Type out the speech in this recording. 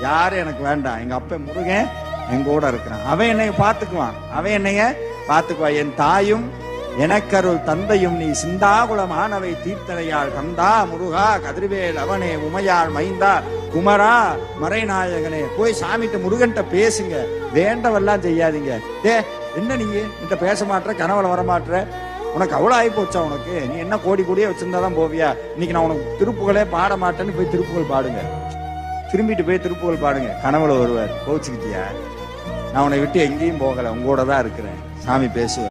யாரும் எனக்கு வேண்டாம், எங்க அப்ப முருகன் என் கூட இருக்கிறான், அவன் என்னைய பாத்துக்குவான், அவன் என்னைய பாத்துக்குவான். என் தாயும் எனக்கருள் தந்தையும் நீ சிந்தாகுளம் ஆனவை தீர்த்தனையாள் கந்தா முருகா கதிர்வேல் அவனே உமையாள் மைந்தா குமரா மறைநாயகனே. போய் சாமிட்ட முருகன்ட்ட பேசுங்க, வேண்டவெல்லாம் செய்யாதீங்க. என்ன நீ என்கிட்ட பேச மாட்டற, கனவுல வர மாட்டற, உனக்கு அவ்வளவு ஆகி போச்சா? உனக்கு நீ என்ன கோடி கோடியே வச்சிருந்தாதான் போவியா? இன்னைக்கு நான் உனக்கு திருப்புகளே பாட மாட்டேன்னு போய் திருப்புகள் பாடுங்க, திரும்பிட்டு போய் திருப்புகள் பாடுங்க, கனவுல வருவார். கோச்சுக்கிட்டியா? நான் உன்னை விட்டு எங்கேயும் போகல, உங்களோட தான் இருக்கிறேன். சாமி பேசுவார்.